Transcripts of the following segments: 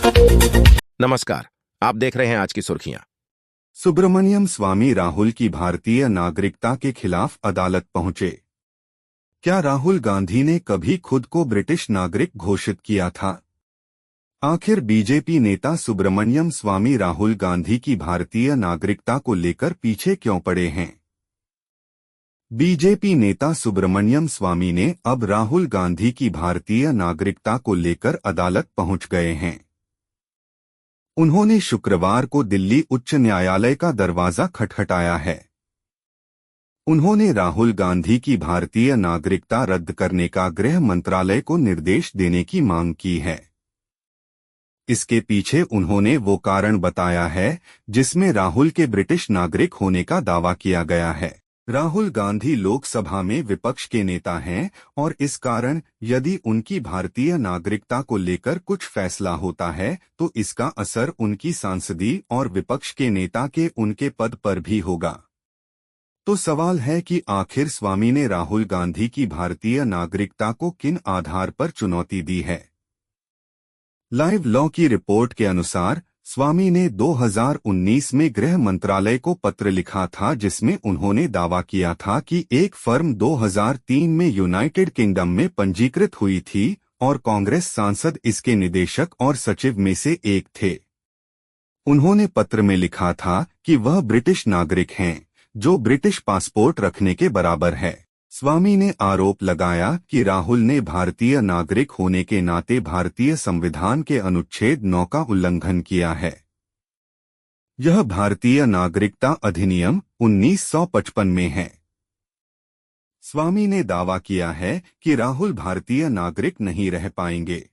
नमस्कार, आप देख रहे हैं आज की सुर्खियां। सुब्रमण्यम स्वामी राहुल की भारतीय नागरिकता के खिलाफ अदालत पहुंचे। क्या राहुल गांधी ने कभी खुद को ब्रिटिश नागरिक घोषित किया था? आखिर बीजेपी नेता सुब्रमण्यम स्वामी राहुल गांधी की भारतीय नागरिकता को लेकर पीछे क्यों पड़े हैं? बीजेपी नेता सुब्रमण्यम स्वामी ने अब राहुल गांधी की भारतीय नागरिकता को लेकर अदालत पहुंच गए हैं। उन्होंने शुक्रवार को दिल्ली उच्च न्यायालय का दरवाजा खटखटाया है। उन्होंने राहुल गांधी की भारतीय नागरिकता रद्द करने का गृह मंत्रालय को निर्देश देने की मांग की है। इसके पीछे उन्होंने वो कारण बताया है जिसमें राहुल के ब्रिटिश नागरिक होने का दावा किया गया है। राहुल गांधी लोकसभा में विपक्ष के नेता हैं और इस कारण यदि उनकी भारतीय नागरिकता को लेकर कुछ फैसला होता है तो इसका असर उनकी सांसदी और विपक्ष के नेता के उनके पद पर भी होगा। तो सवाल है कि आखिर स्वामी ने राहुल गांधी की भारतीय नागरिकता को किन आधार पर चुनौती दी है? लाइव लॉ की रिपोर्ट के अनुसार स्वामी ने 2019 में गृह मंत्रालय को पत्र लिखा था जिसमें उन्होंने दावा किया था कि एक फर्म 2003 में यूनाइटेड किंगडम में पंजीकृत हुई थी और कांग्रेस सांसद इसके निदेशक और सचिव में से एक थे। उन्होंने पत्र में लिखा था कि वह ब्रिटिश नागरिक हैं, जो ब्रिटिश पासपोर्ट रखने के बराबर है। स्वामी ने आरोप लगाया कि राहुल ने भारतीय नागरिक होने के नाते भारतीय संविधान के अनुच्छेद 9 का उल्लंघन किया है। यह भारतीय नागरिकता अधिनियम 1955 में है। स्वामी ने दावा किया है कि राहुल भारतीय नागरिक नहीं रह पाएंगे।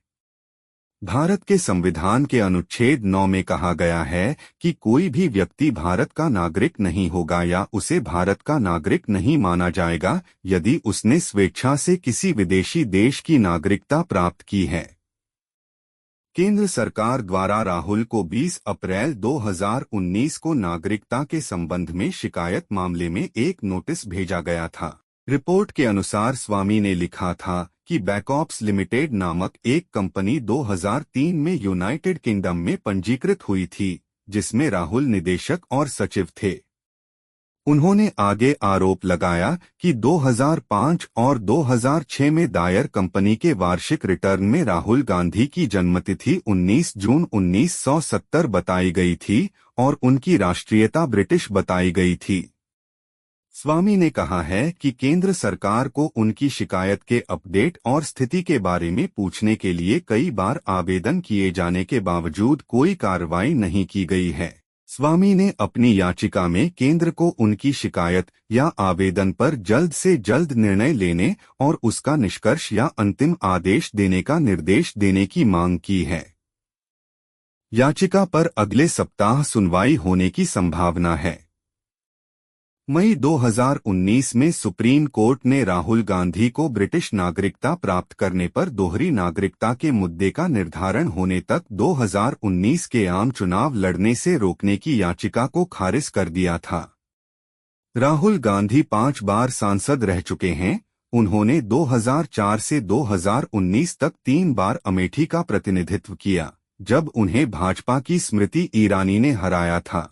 भारत के संविधान के अनुच्छेद 9 में कहा गया है कि कोई भी व्यक्ति भारत का नागरिक नहीं होगा या उसे भारत का नागरिक नहीं माना जाएगा यदि उसने स्वेच्छा से किसी विदेशी देश की नागरिकता प्राप्त की है। केंद्र सरकार द्वारा राहुल को 20 अप्रैल 2019 को नागरिकता के संबंध में शिकायत मामले में एक नोटिस भेजा गया था। रिपोर्ट के अनुसार स्वामी ने लिखा था कि बैकऑप्स लिमिटेड नामक एक कंपनी 2003 में यूनाइटेड किंगडम में पंजीकृत हुई थी, जिसमें राहुल निदेशक और सचिव थे। उन्होंने आगे आरोप लगाया कि 2005 और 2006 में दायर कंपनी के वार्षिक रिटर्न में राहुल गांधी की जन्मतिथि 19 जून 1970 बताई गई थी और उनकी राष्ट्रीयता ब्रिटिश बताई गई थी। स्वामी ने कहा है कि केंद्र सरकार को उनकी शिकायत के अपडेट और स्थिति के बारे में पूछने के लिए कई बार आवेदन किए जाने के बावजूद कोई कार्रवाई नहीं की गई है। स्वामी ने अपनी याचिका में केंद्र को उनकी शिकायत या आवेदन पर जल्द से जल्द निर्णय लेने और उसका निष्कर्ष या अंतिम आदेश देने का निर्देश देने की मांग की है। याचिका पर अगले सप्ताह सुनवाई होने की संभावना है। मई 2019 में सुप्रीम कोर्ट ने राहुल गांधी को ब्रिटिश नागरिकता प्राप्त करने पर दोहरी नागरिकता के मुद्दे का निर्धारण होने तक 2019 के आम चुनाव लड़ने से रोकने की याचिका को खारिज कर दिया था। राहुल गांधी 5 बार सांसद रह चुके हैं। उन्होंने 2004 से 2019 तक 3 बार अमेठी का प्रतिनिधित्व किया, जब उन्हें भाजपा की स्मृति ईरानी ने हराया था।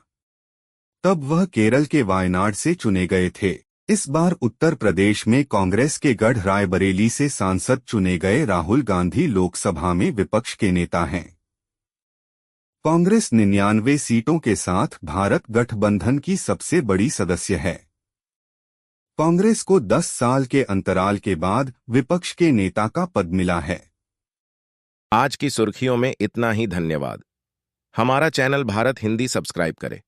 तब वह केरल के वायनाड से चुने गए थे। इस बार उत्तर प्रदेश में कांग्रेस के गढ़ रायबरेली से सांसद चुने गए राहुल गांधी लोकसभा में विपक्ष के नेता हैं। कांग्रेस 99 सीटों के साथ भारत गठबंधन की सबसे बड़ी सदस्य है। कांग्रेस को 10 साल के अंतराल के बाद विपक्ष के नेता का पद मिला है। आज की सुर्खियों में इतना ही। धन्यवाद। हमारा चैनल भारत हिंदी सब्सक्राइब करें।